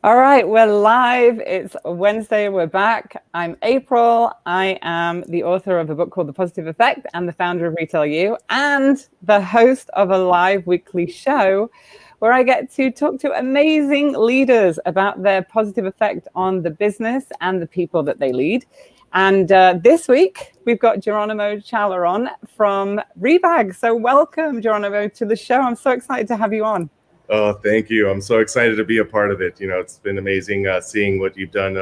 All right, we're live. It's Wednesday. We're back. I'm April. I am the author of a book called The Positive Effect and the founder of retailu, and the host of a live weekly show where I get to talk to amazing leaders about their positive effect on the business and the people that they lead. And this week, we've got Geronimo Chala on from Rebag. So welcome, Geronimo, to the show. I'm so excited to have you on. Oh, thank you. I'm so excited to be a part of it. It's been amazing seeing what you've done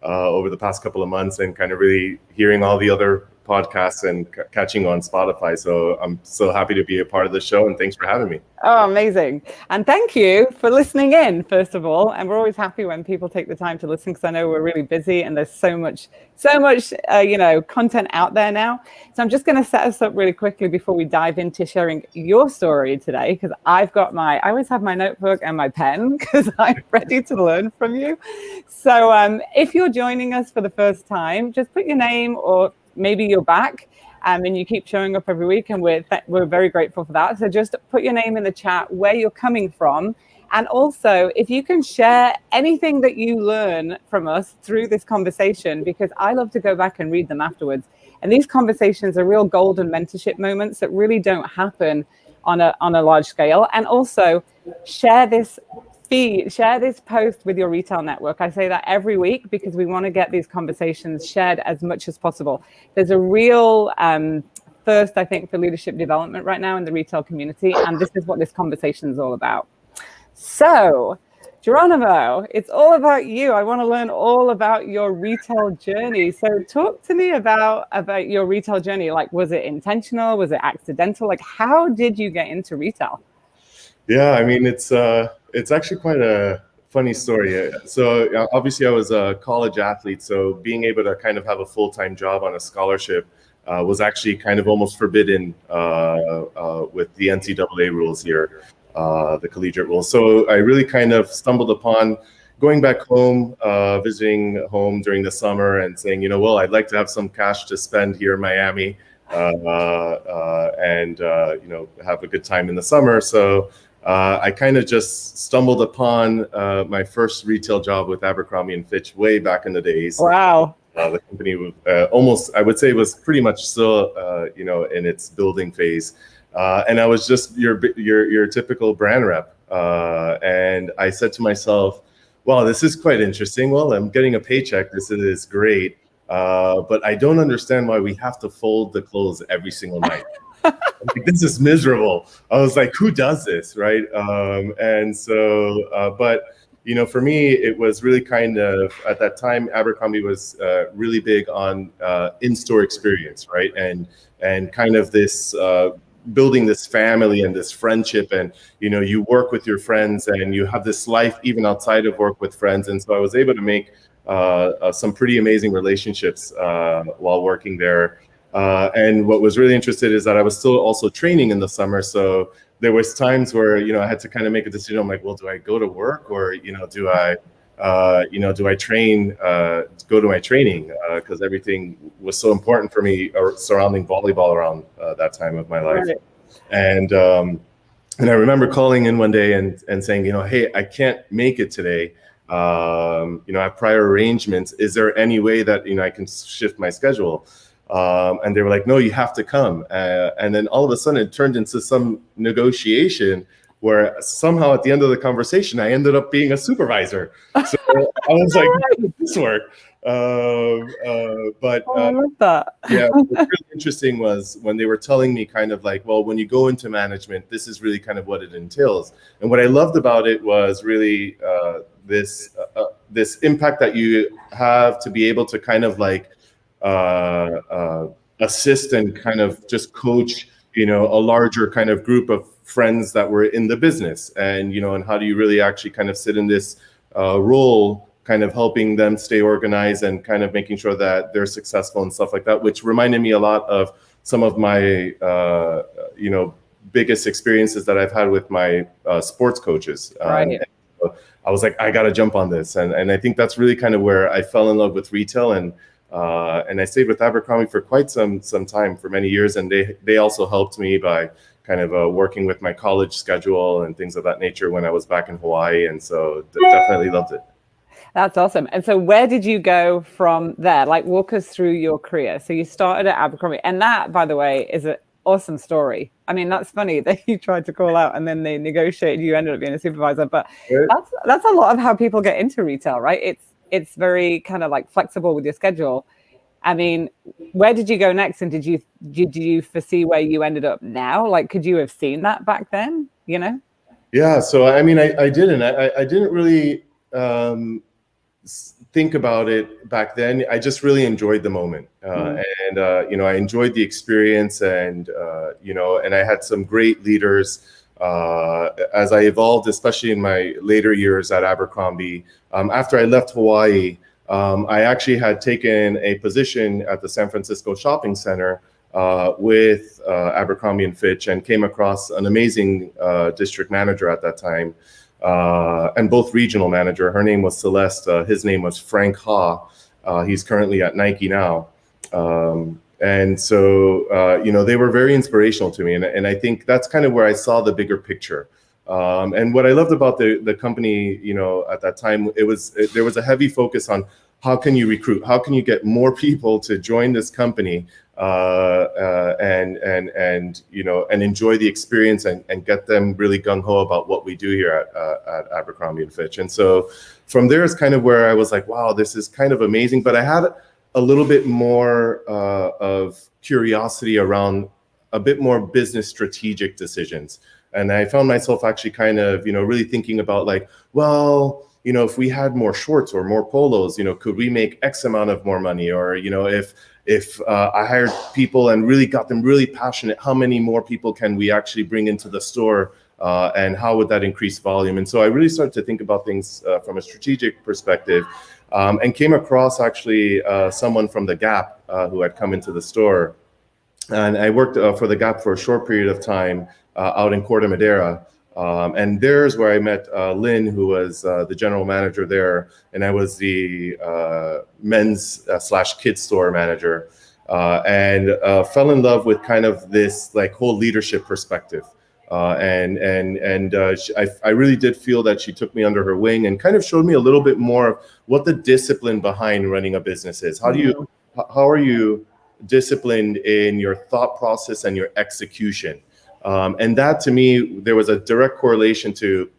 over the past couple of months and kind of really hearing all the other podcasts and catching on Spotify. So I'm so happy to be a part of the show, and thanks for having me. Oh, amazing. And thank you for listening in, first of all. And we're always happy when people take the time to listen because I know we're really busy and there's so much, content out there now. So I'm just going to set us up really quickly before we dive into sharing your story today, because I always have my notebook and my pen because I'm ready to learn from you. So if you're joining us for the first time, just put your name, or maybe you're back. And you keep showing up every week, and we're very grateful for that. So just put your name in the chat, where you're coming from, and also if you can share anything that you learn from us through this conversation, because I love to go back and read them afterwards. And these conversations are real golden mentorship moments that really don't happen on a large scale. And also share this post with your retail network. I say that every week because we want to get these conversations shared as much as possible. There's a real thirst, I think, for leadership development right now in the retail community, and this is what this conversation is all about. So, Geronimo, it's all about you. I want to learn all about your retail journey. So talk to me about your retail journey. Like, was it intentional? Was it accidental? Like, how did you get into retail? Yeah, I mean, it's actually quite a funny story. So obviously I was a college athlete, so being able to kind of have a full-time job on a scholarship was actually kind of almost forbidden with the NCAA rules here, the collegiate rules. So I really kind of stumbled upon going back home, visiting home during the summer and saying, well, I'd like to have some cash to spend here in Miami and have a good time in the summer. So I kind of just stumbled upon my first retail job with Abercrombie & Fitch way back in the days. Wow. The company was almost, I would say, was pretty much still, in its building phase. And I was just your typical brand rep. And I said to myself, wow, this is quite interesting. Well, I'm getting a paycheck. This is great. But I don't understand why we have to fold the clothes every single night. Like, this is miserable. I was like, who does this, right? And so, but for me, it was really kind of, at that time, Abercrombie was really big on in-store experience, right? And kind of this building this family and this friendship, and you work with your friends and you have this life even outside of work with friends. And so I was able to make some pretty amazing relationships while working there. And what was really interesting is that I was still also training in the summer. So there was times where, I had to kind of make a decision. I'm like, well, do I go to work or, do I train, go to my training? Because everything was so important for me surrounding volleyball around that time of my life. Right. And I remember calling in one day and saying, hey, I can't make it today. I have prior arrangements. Is there any way that, I can shift my schedule? And they were like, no, you have to come. And then all of a sudden it turned into some negotiation where somehow at the end of the conversation, I ended up being a supervisor. So I was like, how did this work? But I love that. Yeah, what's really interesting was when they were telling me kind of like, well, when you go into management, this is really kind of what it entails. And what I loved about it was really this impact that you have to be able to kind of like assist and kind of just coach, a larger kind of group of friends that were in the business, and and how do you really actually kind of sit in this role, kind of helping them stay organized and kind of making sure that they're successful and stuff like that, which reminded me a lot of some of my biggest experiences that I've had with my sports coaches. Right. I was like, I got to jump on this, and I think that's really kind of where I fell in love with retail, and I stayed with Abercrombie for quite some time, for many years, and they also helped me by kind of working with my college schedule and things of that nature when I was back in Hawaii, and so definitely loved it. That's awesome. And so where did you go from there? Like, walk us through your career. So you started at Abercrombie, and that, by the way, is an awesome story. I mean, that's funny that you tried to call out and then they negotiated, you ended up being a supervisor, but Right? that's a lot of how people get into retail, right? It's very kind of like flexible with your schedule. I mean, where did you go next? And did you foresee where you ended up now? Like, could you have seen that back then, you know? Yeah. So, I mean, I didn't. I didn't really think about it back then. I just really enjoyed the moment. And, I enjoyed the experience, and, and I had some great leaders as I evolved, especially in my later years at Abercrombie. After I left Hawaii, I actually had taken a position at the San Francisco Shopping Center with Abercrombie and Fitch, and came across an amazing district manager at that time, and both regional manager. Her name was Celeste. His name was Frank Ha. He's currently at Nike now. And so, they were very inspirational to me. And I think that's kind of where I saw the bigger picture. And what I loved about the company, at that time, there was a heavy focus on how can you recruit, how can you get more people to join this company, and enjoy the experience, and get them really gung ho about what we do here at Abercrombie and Fitch. And so from there is kind of where I was like, wow, this is kind of amazing. But I had a little bit more of curiosity around a bit more business strategic decisions. And I found myself actually kind of, really thinking about like, well, if we had more shorts or more polos, could we make X amount of more money? Or, if I hired people and really got them really passionate, how many more people can we actually bring into the store? And how would that increase volume? And so I really started to think about things from a strategic perspective, and came across actually someone from the Gap who had come into the store. And I worked for the Gap for a short period of time out in Corte Madera. And there's where I met Lynn, who was the general manager there. And I was the men's / kids store manager, and fell in love with kind of this like whole leadership perspective. I really did feel that she took me under her wing and kind of showed me a little bit more of what the discipline behind running a business is. How are you disciplined in your thought process and your execution? And that, to me, there was a direct correlation to,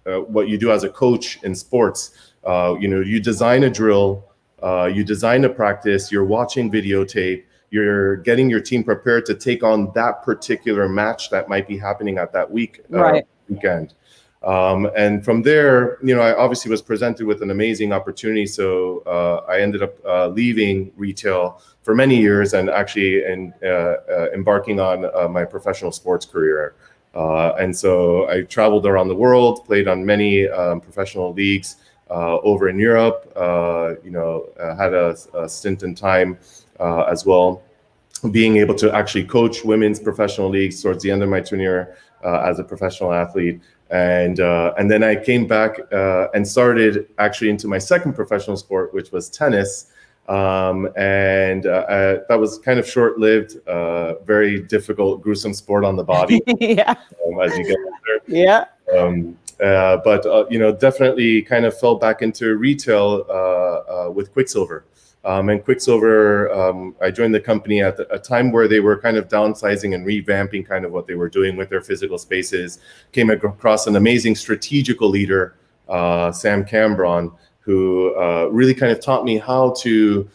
what you do as a coach in sports. You design a drill, you design a practice, you're watching videotape, you're getting your team prepared to take on that particular match that might be happening at that weekend. And from there, I obviously was presented with an amazing opportunity. So I ended up leaving retail for many years, and actually embarking on my professional sports career. And so I traveled around the world, played on many professional leagues over in Europe, had a stint in time as well, being able to actually coach women's professional leagues towards the end of my tenure as a professional athlete. And then I came back and started actually into my second professional sport, which was tennis. That was kind of short-lived, very difficult, gruesome sport on the body. Yeah. As you get older. Yeah. But definitely kind of fell back into retail with Quicksilver. And Quicksilver, I joined the company at a time where they were kind of downsizing and revamping kind of what they were doing with their physical spaces. Came across an amazing strategical leader, Sam Cambron, who really kind of taught me how to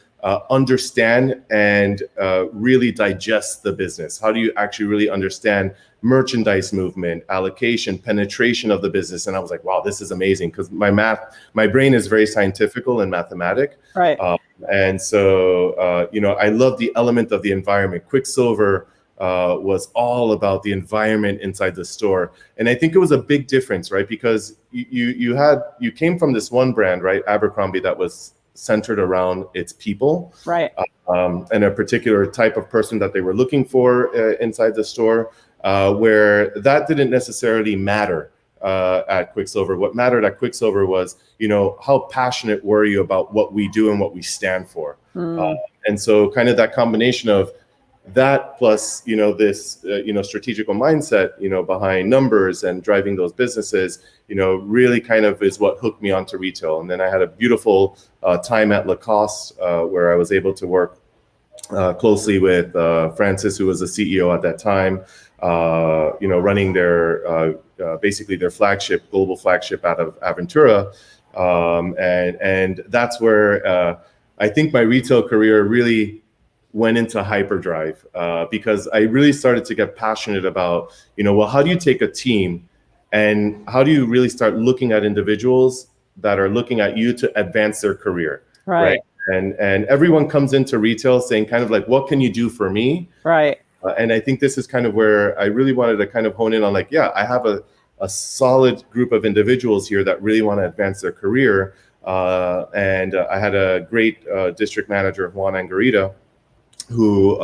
understand and really digest the business. How do you actually really understand merchandise movement, allocation, penetration of the business? And I was like, wow, this is amazing, because my brain is very scientific and mathematic. Right. And so, I love the element of the environment. Quicksilver was all about the environment inside the store. And I think it was a big difference, right? Because you came from this one brand, right? Abercrombie, that was centered around its people. Right. And a particular type of person that they were looking for inside the store, where that didn't necessarily matter at Quicksilver. What mattered at Quicksilver was, how passionate were you about what we do and what we stand for? And so kind of that combination of that plus, this, strategical mindset, behind numbers and driving those businesses, really kind of is what hooked me onto retail. And then I had a beautiful time at Lacoste where I was able to work closely with Francis, who was the CEO at that time, running their basically their global flagship out of Aventura. And that's where I think my retail career really went into hyperdrive because I really started to get passionate about, well, how do you take a team and how do you really start looking at individuals that are looking at you to advance their career, right? And everyone comes into retail saying kind of like, what can you do for me? Right. And I think this is kind of where I really wanted to kind of hone in on like, yeah, I have a solid group of individuals here that really want to advance their career. And I had a great district manager, Juan Angarita, who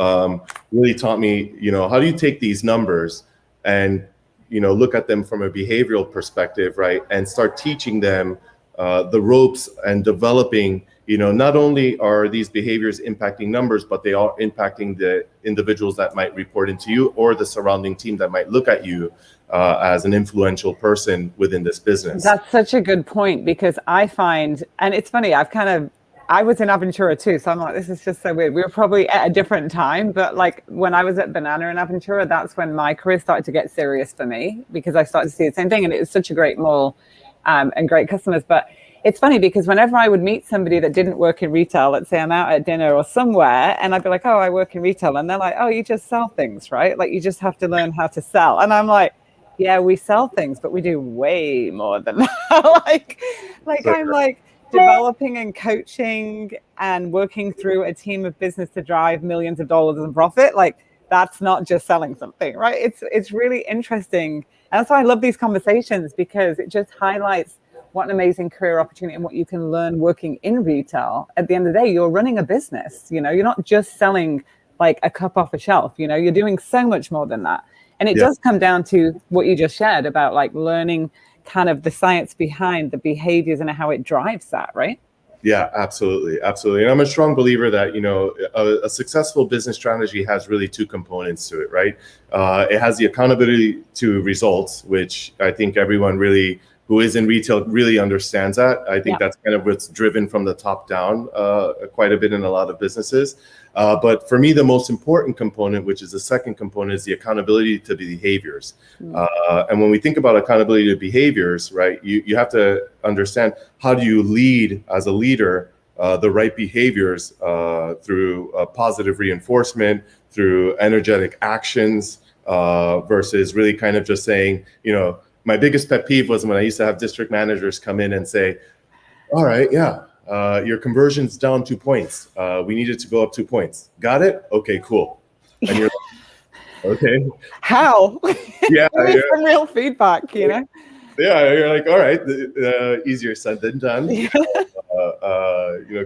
really taught me, how do you take these numbers and, look at them from a behavioral perspective, right? And start teaching them the ropes and developing, not only are these behaviors impacting numbers, but they are impacting the individuals that might report into you or the surrounding team that might look at you as an influential person within this business. That's such a good point, because I find, and it's funny, I was in Aventura too, so I'm like, this is just so weird. We were probably at a different time, but like when I was at Banana in Aventura, that's when my career started to get serious for me, because I started to see the same thing, and it was such a great mall and great customers. But it's funny because whenever I would meet somebody that didn't work in retail, let's say I'm out at dinner or somewhere, and I'd be like, oh, I work in retail. And they're like, oh, you just sell things, right? Like you just have to learn how to sell. And I'm like, yeah, we sell things, but we do way more than that. I'm like developing and coaching and working through a team of business to drive millions of dollars in profit. Like that's not just selling something, right? It's really interesting. And that's why I love these conversations, because it just highlights what an amazing career opportunity and what you can learn working in retail. At the end of the day, you're running a business. You're not just selling like a cup off a shelf. You're doing so much more than that. And it does come down to what you just shared about like learning kind of the science behind the behaviors and how it drives that, right? Yeah, absolutely. And I'm a strong believer that, a successful business strategy has really two components to it, right? It has the accountability to results, which I think everyone really who is in retail really understands that. I think that's kind of what's driven from the top down quite a bit in a lot of businesses. But for me, the most important component, which is the second component, is the accountability to the behaviors. And when we think about accountability to behaviors, right, you have to understand how do you lead as a leader the right behaviors through positive reinforcement, through energetic actions, versus really kind of just saying, my biggest pet peeve was when I used to have district managers come in and say, all right, your conversion's down 2 points. We need it to go up 2 points. Got it? Okay, cool. And you're like, okay. How? Yeah. Some real feedback, Yeah, you're like, all right, easier said than done.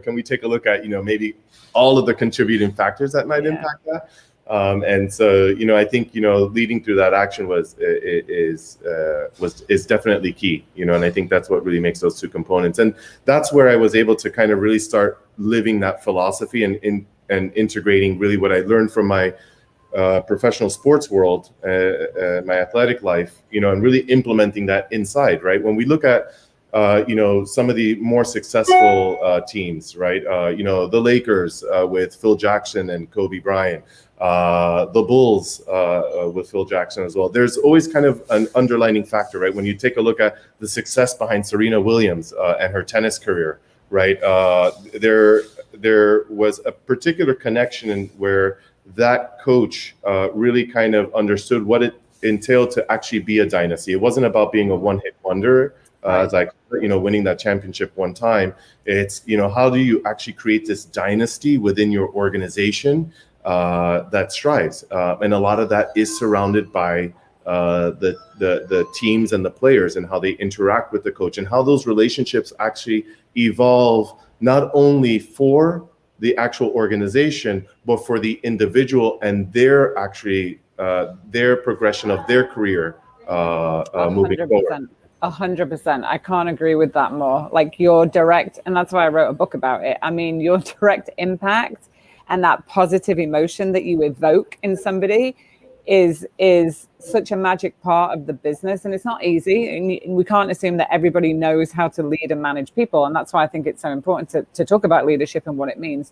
Can we take a look at, maybe all of the contributing factors that might impact that? And so, I think, leading through that action is definitely key, and I think that's what really makes those two components. And that's where I was able to kind of really start living that philosophy and integrating really what I learned from my professional sports world, my athletic life, and really implementing that inside, right? When we look at some of the more successful teams, right? The Lakers with Phil Jackson and Kobe Bryant, the Bulls with Phil Jackson as well. There's always kind of an underlining factor, right? When you take a look at the success behind Serena Williams and her tennis career, right? There was a particular connection where that coach really kind of understood what it entailed to actually be a dynasty. It wasn't about being a one-hit wonder. It's like, winning that championship one time. It's, how do you actually create this dynasty within your organization that strives? And a lot of that is surrounded by the teams and the players and how they interact with the coach and how those relationships actually evolve, not only for the actual organization, but for the individual and their progression of their career moving forward. 100%. I can't agree with that more. Like your direct, and that's why I wrote a book about it. I mean, your direct impact and that positive emotion that you evoke in somebody is such a magic part of the business. And it's not easy, and we can't assume that everybody knows how to lead and manage people. And that's why I think it's so important to talk about leadership and what it means.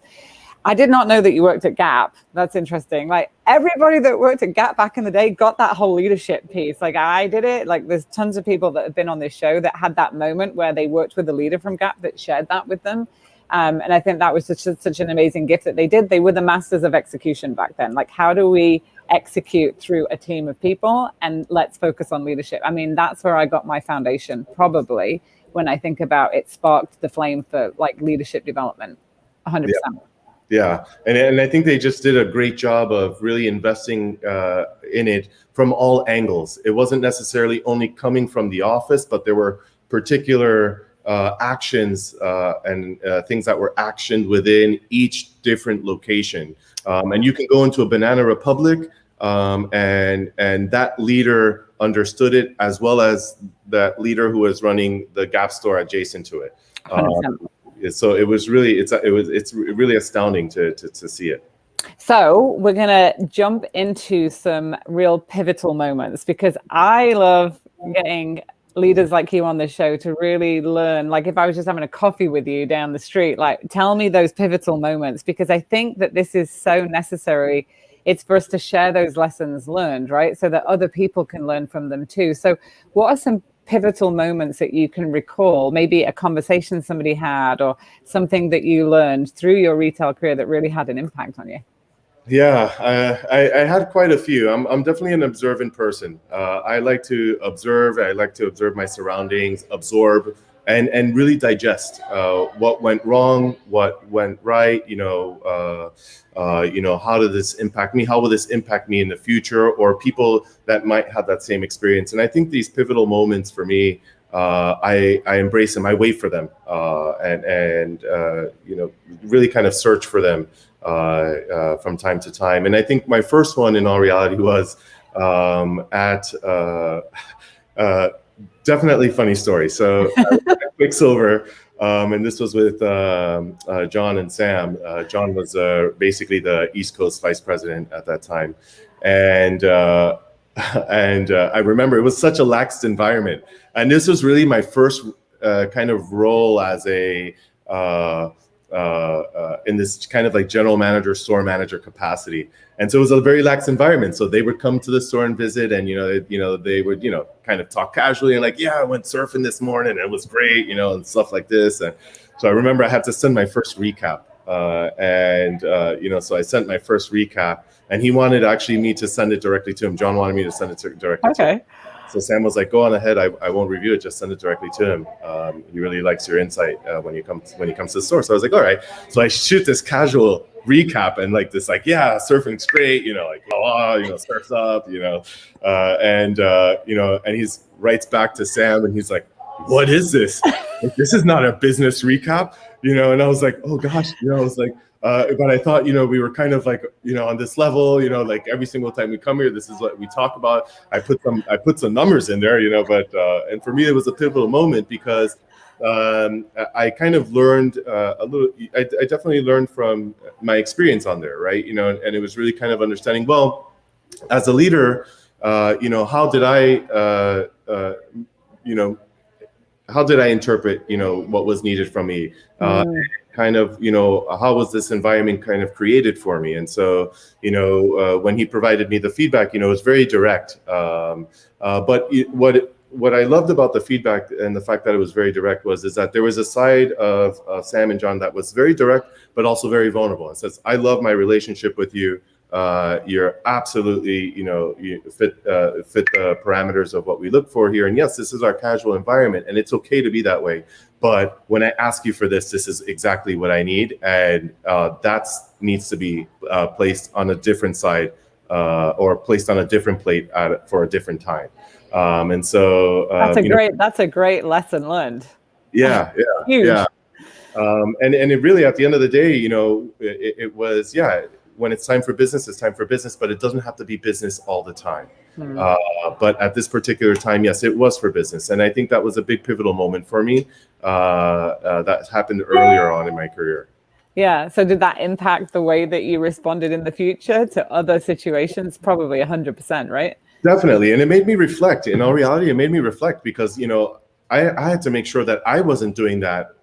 I did not know that you worked at Gap. That's interesting. Like, everybody that worked at Gap back in the day got that whole leadership piece. Like, I did it. Like, there's tons of people that have been on this show that had that moment where they worked with a leader from Gap that shared that with them. And I think that was such an amazing gift that they did. They were the masters of execution back then. Like, how do we execute through a team of people, and let's focus on leadership? I mean, that's where I got my foundation, probably, when I think about it sparked the flame for like leadership development, 100%. Yeah, and I think they just did a great job of really investing in it from all angles. It wasn't necessarily only coming from the office, but there were particular actions and things that were actioned within each different location. And you can go into a Banana Republic, and that leader understood it, as well as that leader who was running the Gap store adjacent to it. So it was really, it's really astounding to see it. So we're gonna jump into some real pivotal moments, because I love getting leaders like you on the show to really learn. Like, if I was just having a coffee with you down the street, like, tell me those pivotal moments, because I think that this is so necessary. It's for us to share those lessons learned, right? So that other people can learn from them too. So what are some pivotal moments that you can recall, maybe a conversation somebody had or something that you learned through your retail career that really had an impact on you? Yeah, I had quite a few. I'm definitely an observant person. I like to observe. I like to observe my surroundings, absorb, and really digest what went wrong, what went right. How did this impact me? How will this impact me in the future, or people that might have that same experience? And I think these pivotal moments for me, I embrace them. I wait for them, and really kind of search for them from time to time. And I think my first one, in all reality, was definitely funny story. So at Quicksilver, and this was with John and Sam. John was basically the East Coast vice president at that time, and I remember it was such a lax environment, and this was really my first kind of role as a in this kind of like general manager, store manager capacity. And so it was a very lax environment. So they would come to the store and visit, and they would kind of talk casually and like, yeah, I went surfing this morning and it was great, and stuff like this. And so I remember I had to send my first recap, so I sent my first recap, and he wanted actually me to send it directly to him. John wanted me to send it directly to him. So Sam was like, "Go on ahead. I won't review it. Just send it directly to him. He really likes your insight when he comes to the store." So I was like, "All right." So I shoot this casual recap and like this, like, "Yeah, surfing's great. Surf's up. And he writes back to Sam, and he's like, "What is this? Like, this is not a business recap." And I was like, "Oh gosh," I was like. But I thought, we were kind of like, on this level, like every single time we come here, this is what we talk about. I put some numbers in there, but and for me, it was a pivotal moment because I kind of learned a little. I definitely learned from my experience on there, right? And it was really kind of understanding. Well, as a leader, how did I, how did I interpret, what was needed from me? Kind of, how was this environment kind of created for me? And so, when he provided me the feedback, it was very direct. But what I loved about the feedback and the fact that it was very direct is that there was a side of Sam and John that was very direct, but also very vulnerable. It says, "I love my relationship with you. You're absolutely, you fit the parameters of what we look for here. And yes, this is our casual environment, and it's okay to be that way. But when I ask you for this, this is exactly what I need, and that needs to be placed on a different side or placed on a different plate for a different time." And so that's a great lesson learned. Yeah. Huge. Yeah. And it really, at the end of the day, it was, when it's time for business, it's time for business, but it doesn't have to be business all the time. But at this particular time, yes, it was for business. And I think that was a big pivotal moment for me that happened earlier on in my career. Yeah. So did that impact the way that you responded in the future to other situations? Probably 100%, right? Definitely. And it made me reflect. In all reality, it made me reflect because, I had to make sure that I wasn't doing that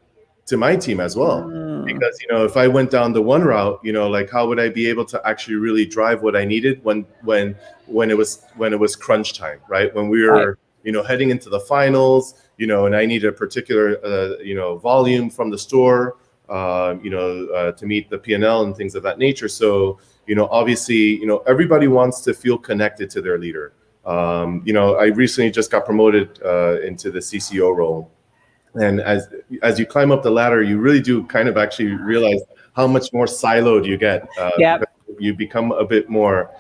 to my team as well. Mm, Because, if I went down the one route, like how would I be able to actually really drive what I needed when it was crunch time, right? When we right. were, heading into the finals, and I needed a particular, volume from the store, to meet the P&L and things of that nature. So, obviously, everybody wants to feel connected to their leader. I recently just got promoted into the CCO role. And as you climb up the ladder, you really do kind of actually realize how much more siloed you get. Yeah. Because you become a bit more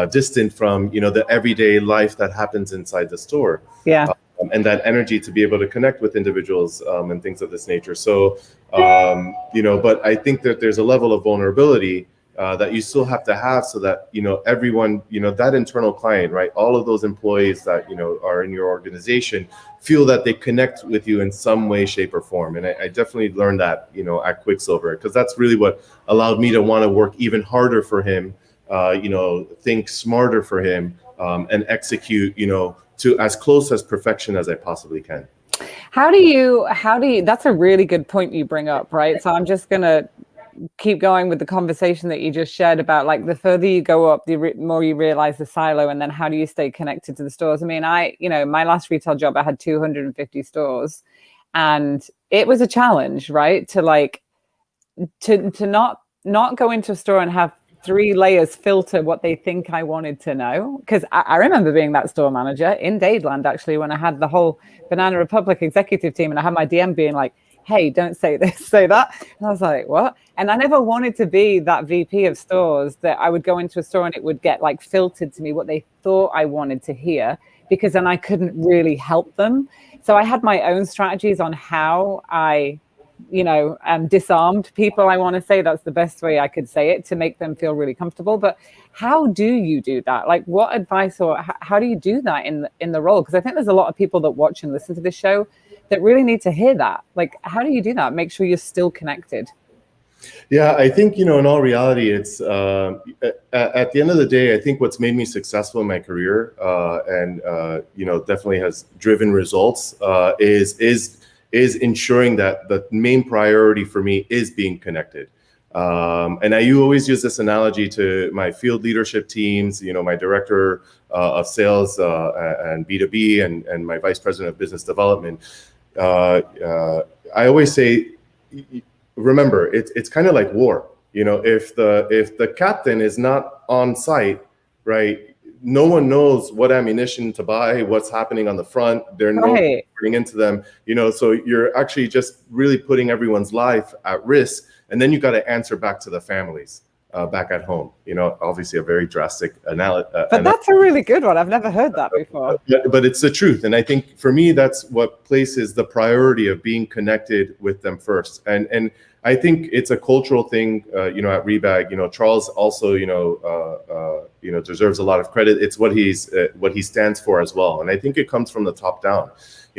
distant from the everyday life that happens inside the store, Yeah. and that energy to be able to connect with individuals and things of this nature. So, but I think that there's a level of vulnerability that you still have to have so that everyone, that internal client, right, all of those employees that are in your organization feel that they connect with you in some way, shape, or form. And I definitely learned that at Quicksilver, because that's really what allowed me to want to work even harder for him, think smarter for him, and execute to as close as perfection as I possibly can. How do you, that's a really good point you bring up, right? So I'm just going to keep going with the conversation that you just shared about, like, the further you go up, the more you realize the silo, and then how do you stay connected to the stores? I mean, my last retail job, I had 250 stores, and it was a challenge, right? To not go into a store and have 3 layers filter what they think I wanted to know. Because I remember being that store manager in Dadeland, actually, when I had the whole Banana Republic executive team, and I had my DM being like, hey, don't say this, say that. And I was like, what? And I never wanted to be that VP of stores that I would go into a store and it would get like filtered to me what they thought I wanted to hear, because then I couldn't really help them. So I had my own strategies on how I disarmed people. I want to say that's the best way I could say it, to make them feel really comfortable. But how do you do that? Like, what advice, or how do you do that in the role? Because I think there's a lot of people that watch and listen to this show that really need to hear that. Like, how do you do that? Make sure you're still connected. Yeah, I think, in all reality, it's at the end of the day, I think what's made me successful in my career, and definitely has driven results, is ensuring that the main priority for me is being connected. And you always use this analogy to my field leadership teams, my director of sales and B2B, and my vice president of business development. I always say, remember, it's kind of like war. If the captain is not on site, right, no one knows what ammunition to buy, what's happening on the front. They're Right. bring into them, so you're actually just really putting everyone's life at risk. And then you got to answer back to the families back at home. Obviously a very drastic analogy. But that's a really good one. I've never heard that before. But it's the truth. And I think for me, that's what places the priority of being connected with them first. And I think it's a cultural thing, at Rebag. Charles also, deserves a lot of credit. It's what he stands for as well. And I think it comes from the top down.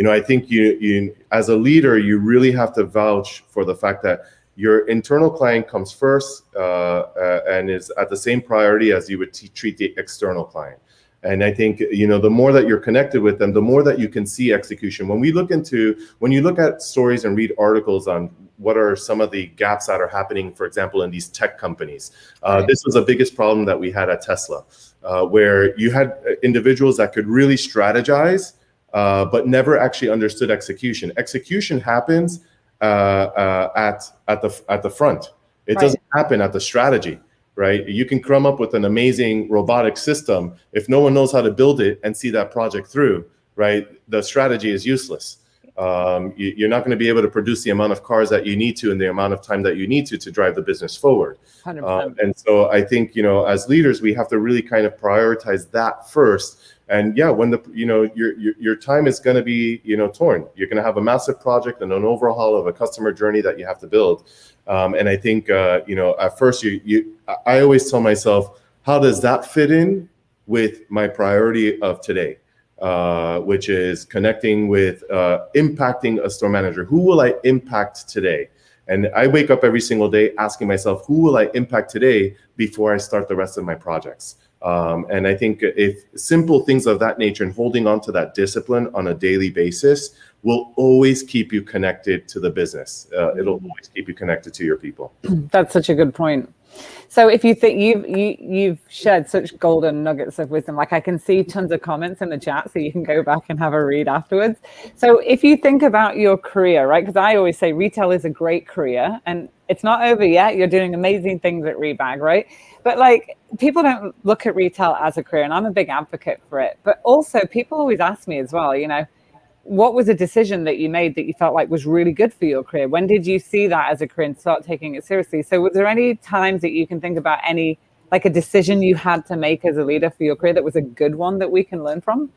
I think you as a leader, you really have to vouch for the fact that your internal client comes first, and is at the same priority as you would treat the external client. And I think, the more that you're connected with them, the more that you can see execution. When you look at stories and read articles on what are some of the gaps that are happening, for example, in these tech companies, this was the biggest problem that we had at Tesla, where you had individuals that could really strategize, but never actually understood execution. Execution happens at the front. It doesn't happen at the strategy. Right? You can come up with an amazing robotic system. If no one knows how to build it and see that project through, right, the strategy is useless. You're not going to be able to produce the amount of cars that you need to in the amount of time that you need to drive the business forward. 100%. And so I think, as leaders, we have to really kind of prioritize that first. And yeah, when your time is going to be, torn, you're going to have a massive project and an overhaul of a customer journey that you have to build. And I think, at first I always tell myself, how does that fit in with my priority of today? Which is connecting with, impacting a store manager. Who will I impact today? And I wake up every single day asking myself, who will I impact today before I start the rest of my projects? And I think if simple things of that nature and holding on to that discipline on a daily basis will always keep you connected to the business. It'll always keep you connected to your people. That's such a good point. So if you think you've shared such golden nuggets of wisdom, like I can see tons of comments in the chat, so you can go back and have a read afterwards. So if you think about your career, right? Because I always say retail is a great career and it's not over yet. You're doing amazing things at Rebag, right? But like people don't look at retail as a career, and I'm a big advocate for it. But also people always ask me as well, what was a decision that you made that you felt like was really good for your career? When did you see that as a career and start taking it seriously? So was there any times that you can think about like a decision you had to make as a leader for your career that was a good one that we can learn from?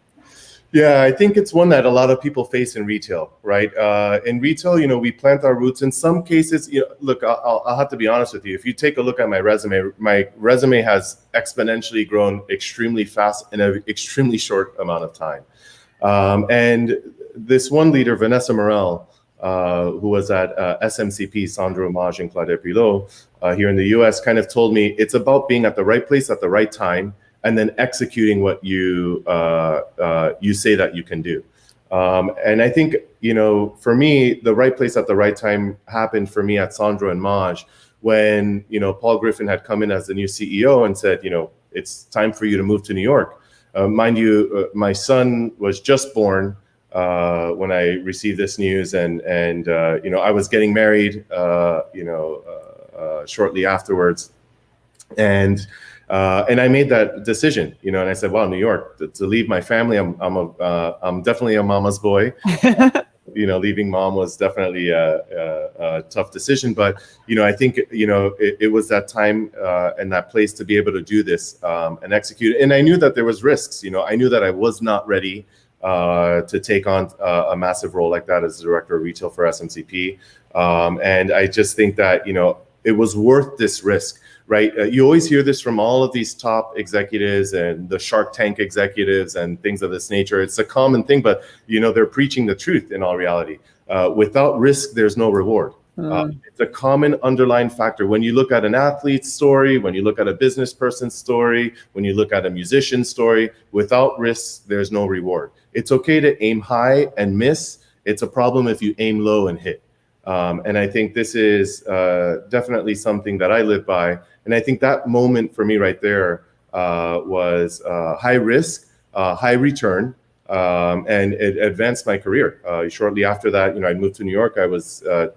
Yeah, I think it's one that a lot of people face in retail, right? In retail, we plant our roots. In some cases, look, I'll have to be honest with you. If you take a look at my resume has exponentially grown extremely fast in an extremely short amount of time. And this one leader, Vanessa Morel, who was at SMCP, Sandro Maj and Claudia Pilot, here in the US, kind of told me it's about being at the right place at the right time and then executing what you say that you can do. And I think, for me, the right place at the right time happened for me at Sandro and Maj when, Paul Griffin had come in as the new CEO and said, it's time for you to move to New York. Mind you, my son was just born when I received this news, and I was getting married, shortly afterwards, and I made that decision, and I said, "Wow, New York, to leave my family, I'm definitely a mama's boy." Leaving mom was definitely a tough decision, but I think it was that time and that place to be able to do this and execute. And I knew that there was risks. I knew that I was not ready to take on a massive role like that as director of retail for SMCP. And I just think that it was worth this risk. Right. You always hear this from all of these top executives and the Shark Tank executives and things of this nature. It's a common thing, but, they're preaching the truth in all reality. Without risk, there's no reward. It's a common underlying factor. When you look at an athlete's story, when you look at a business person's story, when you look at a musician's story, without risk, there's no reward. It's okay to aim high and miss. It's a problem if you aim low and hit. And I think this is definitely something that I live by. And I think that moment for me right there was high risk, high return, and it advanced my career. Shortly after that, I moved to New York. I was a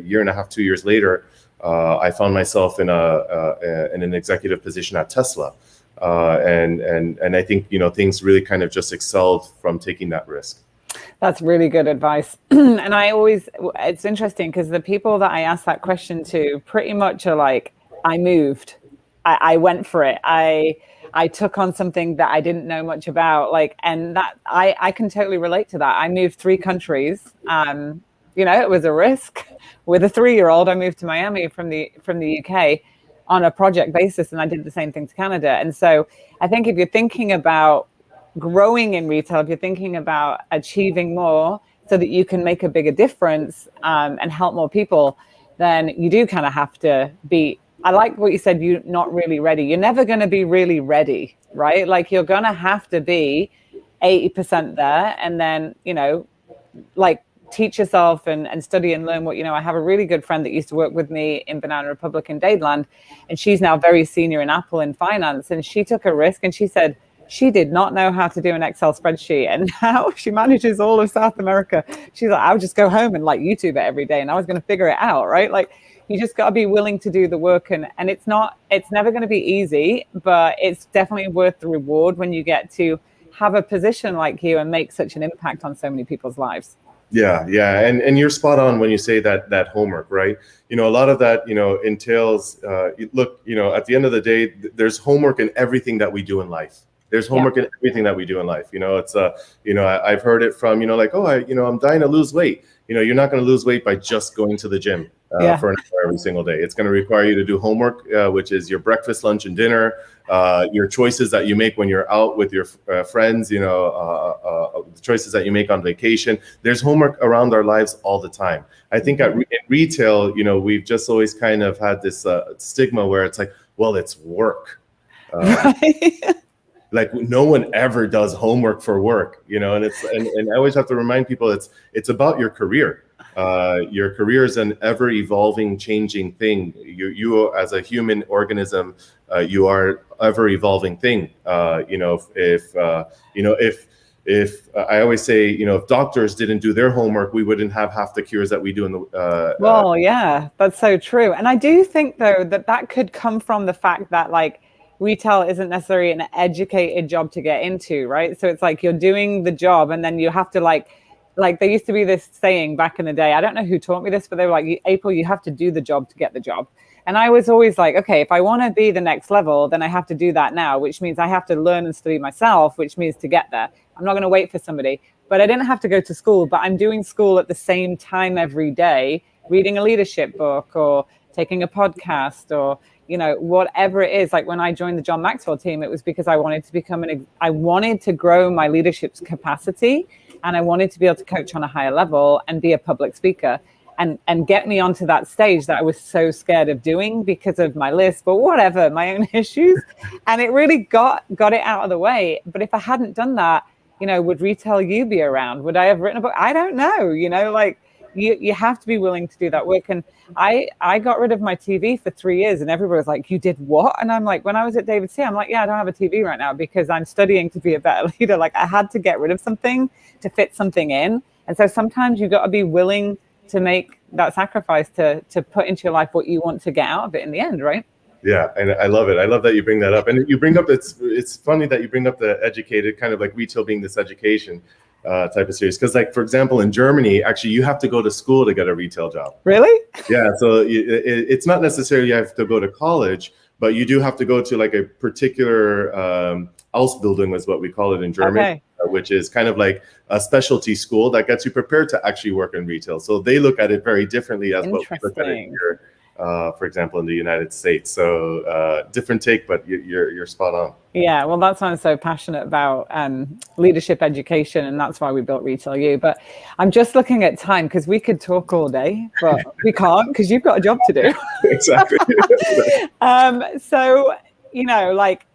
year and a half, 2 years later, I found myself in an executive position at Tesla. And I think, things really kind of just excelled from taking that risk. That's really good advice. And it's interesting because the people that I ask that question to pretty much are like, I moved, I went for it. I took on something that I didn't know much about, and that I can totally relate to that. I moved 3 countries. It was a risk. With a 3-year-old, I moved to Miami from the UK on a project basis, and I did the same thing to Canada. And so I think if you're thinking about growing in retail, if you're thinking about achieving more so that you can make a bigger difference and help more people, then you do kind of have to be, I like what you said, you're not really ready. You're never going to be really ready, right? Like you're going to have to be 80% there and then, teach yourself and study and learn what, I have a really good friend that used to work with me in Banana Republic in Dadeland, and she's now very senior in Apple in finance. And she took a risk and she said, she did not know how to do an Excel spreadsheet, and now she manages all of South America. She's like, I would just go home and YouTube it every day, and I was going to figure it out, right? Like, you just got to be willing to do the work, and it's never going to be easy, but it's definitely worth the reward when you get to have a position like you and make such an impact on so many people's lives. Yeah, and you're spot on when you say that homework, right? A lot of that, entails. Look, at the end of the day, there's homework in everything that we do in life. There's homework in everything that we do in life. It's I've heard it from I'm dying to lose weight. You're not going to lose weight by just going to the gym. Yeah. for an hour every single day. It's going to require you to do homework, which is your breakfast, lunch, and dinner, your choices that you make when you're out with your friends, the choices that you make on vacation. There's homework around our lives all the time. I think in retail, we've just always kind of had this stigma where it's like, well, it's work. Right. Like no one ever does homework for work, and and I always have to remind people it's about your career. Your career is an ever evolving, changing thing. You as a human organism, you are ever evolving thing. If I always say, if doctors didn't do their homework, we wouldn't have half the cures that we do in the. Well, yeah, that's so true. And I do think though that could come from the fact that like retail isn't necessarily an educated job to get into, right? So it's like you're doing the job and then you have to like there used to be this saying back in the day, I don't know who taught me this, but they were like, April, you have to do the job to get the job. And I was always like, okay, if I want to be the next level, then I have to do that now, which means I have to learn and study myself, which means to get there. I'm not going to wait for somebody. But I didn't have to go to school, but I'm doing school at the same time every day, reading a leadership book or taking a podcast or, whatever it is. Like when I joined the John Maxwell team, it was because I wanted to I wanted to grow my leadership capacity, and I wanted to be able to coach on a higher level and be a public speaker and get me onto that stage that I was so scared of doing because of my list, but whatever, my own issues. And it really got it out of the way. But if I hadn't done that, would Retail U be around? Would I have written a book? I don't know, you have to be willing to do that work. And I got rid of my TV for 3 years and everybody was like, you did what? And I'm like, when I was at David C, I'm like, yeah, I don't have a TV right now because I'm studying to be a better leader. Like I had to get rid of something to fit something in. And so sometimes you got to be willing to make that sacrifice to put into your life what you want to get out of it in the end, right? Yeah, and I love it. I love that you bring that up. And you bring up, it's funny that you bring up the educated, kind of like retail being this education type of series. Because like, for example, in Germany, actually, you have to go to school to get a retail job. Really? Yeah, so it's not necessarily you have to go to college, but you do have to go to like a particular Ausbildung is what we call it in German, okay. Which is kind of like a specialty school that gets you prepared to actually work in retail. So they look at it very differently as what we look at it here, for example, in the United States. So different take, but you're spot on. Yeah, well, that's why I'm so passionate about leadership education, and that's why we built Retail U. But I'm just looking at time because we could talk all day, but we can't because you've got a job to do. Exactly. So, like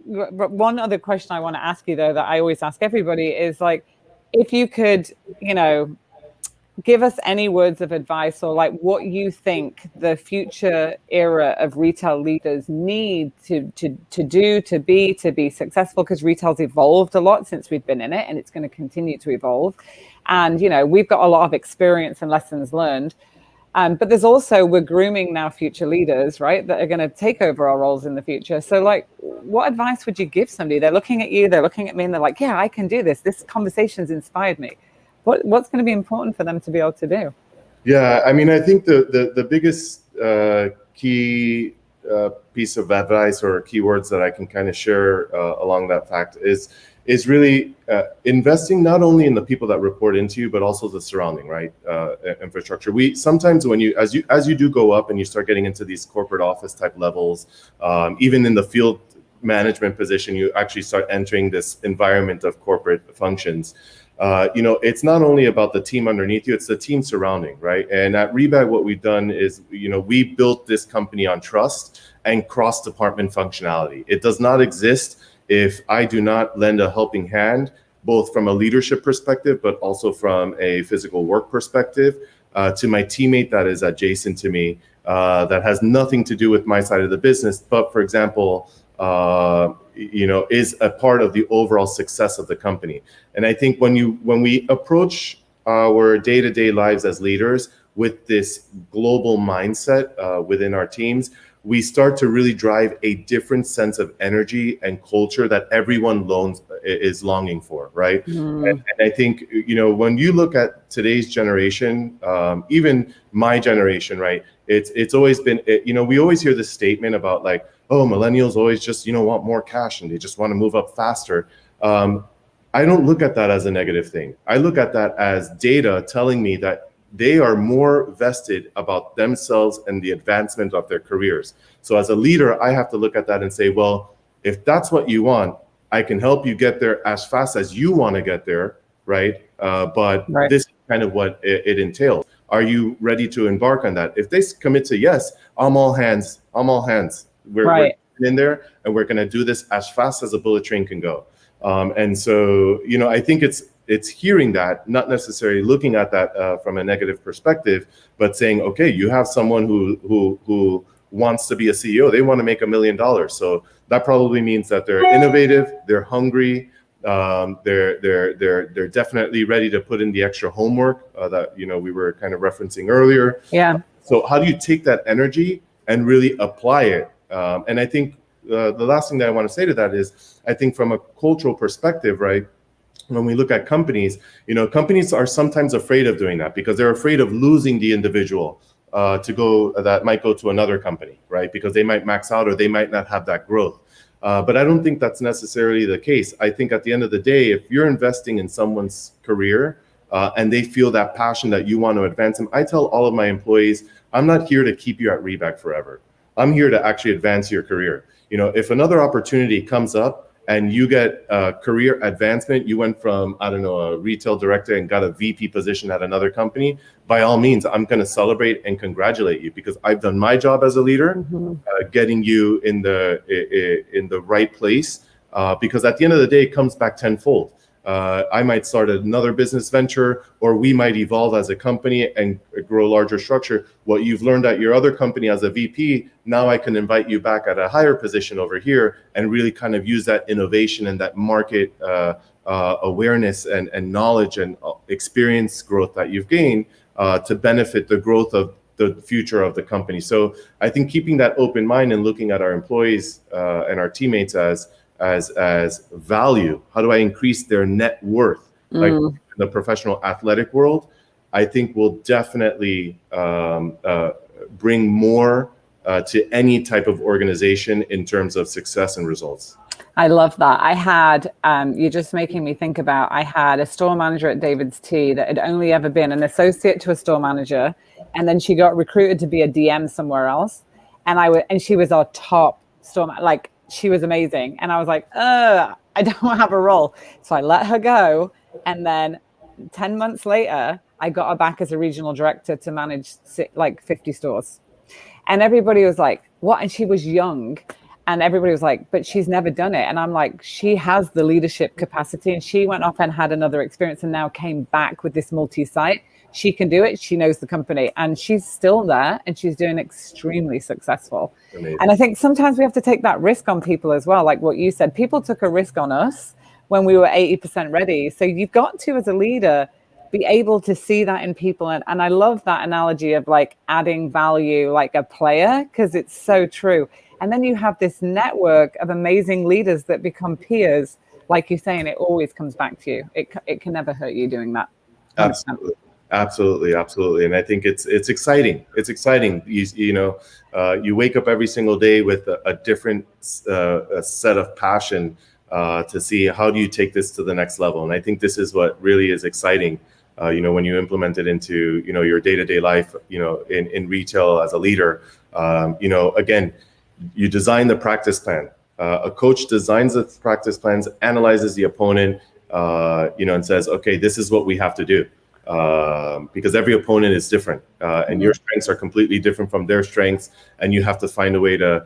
one other question I want to ask you, though, that I always ask everybody is like, if you could, give us any words of advice or like what you think the future era of retail leaders need to do to be successful, because retail's evolved a lot since we've been in it and it's going to continue to evolve. And, we've got a lot of experience and lessons learned. But there's also, we're grooming now future leaders, right, that are going to take over our roles in the future. So like, what advice would you give somebody? They're looking at you, they're looking at me, and they're like, yeah, I can do this. This conversation's inspired me. What's going to be important for them to be able to do? Yeah, I mean, I think the biggest key piece of advice or keywords that I can kind of share along that fact is really investing not only in the people that report into you, but also the surrounding, right, infrastructure. We sometimes when as you do go up and you start getting into these corporate office type levels, even in the field management position, you actually start entering this environment of corporate functions. It's not only about the team underneath you, it's the team surrounding, right? And at Rebag, what we've done is, we built this company on trust and cross-department functionality. It does not exist if I do not lend a helping hand, both from a leadership perspective, but also from a physical work perspective, to my teammate that is adjacent to me, that has nothing to do with my side of the business, but for example, is a part of the overall success of the company. And I think when we approach our day-to-day lives as leaders with this global mindset within our teams, we start to really drive a different sense of energy and culture that everyone is longing for, right? And I think, when you look at today's generation, even my generation, right, it's always been, we always hear this statement about like, oh, millennials always just, want more cash and they just want to move up faster. I don't look at that as a negative thing. I look at that as data telling me that they are more vested about themselves and the advancement of their careers. So as a leader, I have to look at that and say, well, if that's what you want, I can help you get there as fast as you want to get there, right? But this is kind of what it entails. Are you ready to embark on that? If they commit to yes, I'm all hands. We're in there, and we're going to do this as fast as a bullet train can go. And so, I think it's hearing that, not necessarily looking at that from a negative perspective, but saying, okay, you have someone who wants to be a CEO. They want to make $1 million. So that probably means that they're innovative, they're hungry, they're definitely ready to put in the extra homework that we were kind of referencing earlier. Yeah. So how do you take that energy and really apply it? And I think the last thing that I want to say to that is, I think from a cultural perspective, right? When we look at companies, companies are sometimes afraid of doing that because they're afraid of losing the individual that might go to another company, right? Because they might max out or they might not have that growth. But I don't think that's necessarily the case. I think at the end of the day, if you're investing in someone's career and they feel that passion that you want to advance them, I tell all of my employees, I'm not here to keep you at Rebag forever. I'm here to actually advance your career. If another opportunity comes up and you get a career advancement, you went from, a retail director and got a VP position at another company, by all means, I'm going to celebrate and congratulate you because I've done my job as a leader, getting you in the right place. Because at the end of the day, it comes back tenfold. I might start another business venture, or we might evolve as a company and grow a larger structure. What you've learned at your other company as a VP, now I can invite you back at a higher position over here and really kind of use that innovation and that market awareness and knowledge and experience growth that you've gained to benefit the growth of the future of the company. So I think keeping that open mind and looking at our employees and our teammates as value. How do I increase their net worth? Like in the professional athletic world, I think will definitely bring more to any type of organization in terms of success and results. I love that. I had, you're just making me think about, I had a store manager at David's Tea that had only ever been an associate to a store manager. And then she got recruited to be a DM somewhere else. And she was our top store manager. She was amazing. And I was like, I don't have a role. So I let her go. And then 10 months later, I got her back as a regional director to manage 50 stores. And everybody was like, what? And she was young. And everybody was like, but she's never done it. And I'm like, she has the leadership capacity. And she went off and had another experience and now came back with this multi-site. She can do it. She knows the company and she's still there and she's doing extremely successful. Amazing. And I think sometimes we have to take that risk on people as well. Like what you said, people took a risk on us when we were 80% ready. So you've got to, as a leader, be able to see that in people. And I love that analogy of adding value like a player, because it's so true. And then you have this network of amazing leaders that become peers. Like you're saying, it always comes back to you. It can never hurt you doing that. Absolutely. And I think it's exciting. It's exciting. You wake up every single day with a different set of passion to see how do you take this to the next level. And I think this is what really is exciting. When you implement it into, your day-to-day life, in retail as a leader, again, you design the practice plan. A coach designs the practice plans, analyzes the opponent, and says, okay, this is what we have to do. Because every opponent is different, and your strengths are completely different from their strengths, and you have to find a way to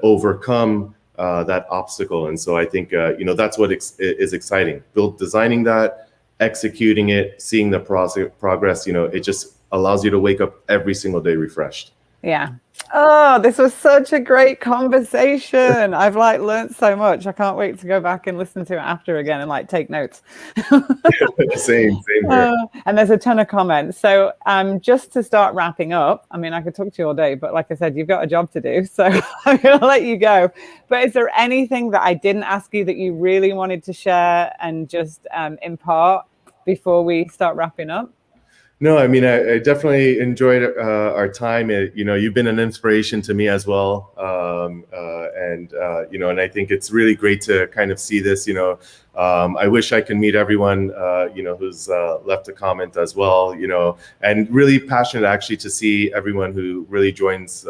overcome that obstacle. And so I think that's what is exciting. Designing that, executing it, seeing the progress. It just allows you to wake up every single day refreshed. Yeah. Oh, this was such a great conversation. I've learned so much. I can't wait to go back and listen to it after again and take notes. Same here. And there's a ton of comments. So just to start wrapping up, I mean, I could talk to you all day, but like I said, you've got a job to do. So I'm going to let you go. But is there anything that I didn't ask you that you really wanted to share and just impart before we start wrapping up? No, I mean, I definitely enjoyed our time. You've been an inspiration to me as well. And I think it's really great to kind of see this. I wish I could meet everyone, who's left a comment as well, and really passionate actually to see everyone who really joins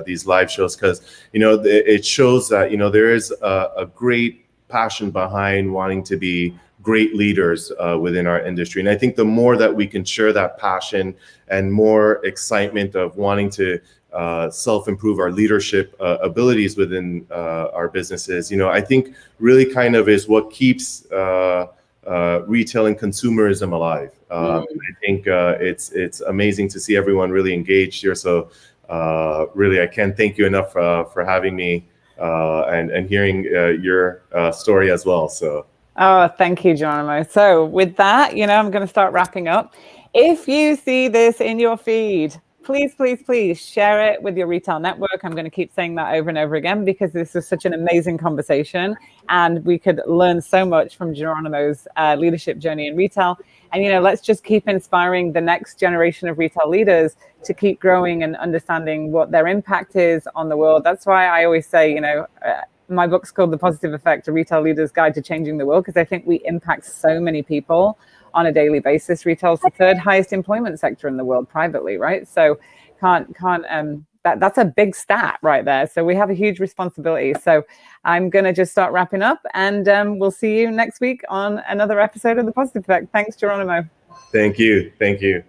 these live shows, because, it shows that, there is a great passion behind wanting to be great leaders within our industry. And I think the more that we can share that passion and more excitement of wanting to self-improve our leadership abilities within our businesses, I think really kind of is what keeps retail and consumerism alive. I think it's amazing to see everyone really engaged here. So really, I can't thank you enough for having me and hearing your story as well. So. Oh, thank you, Geronimo. So with that, I'm going to start wrapping up. If you see this in your feed, please, please, please share it with your retail network. I'm going to keep saying that over and over again, because this is such an amazing conversation, and we could learn so much from Geronimo's leadership journey in retail. And, let's just keep inspiring the next generation of retail leaders to keep growing and understanding what their impact is on the world. That's why I always say, my book's called The Positive Effect, A Retail Leader's Guide to Changing the World, because I think we impact so many people on a daily basis. Retail is the third highest employment sector in the world privately, right? So that's a big stat right there. So we have a huge responsibility. So I'm going to just start wrapping up, and we'll see you next week on another episode of The Positive Effect. Thanks, Geronimo. Thank you. Thank you.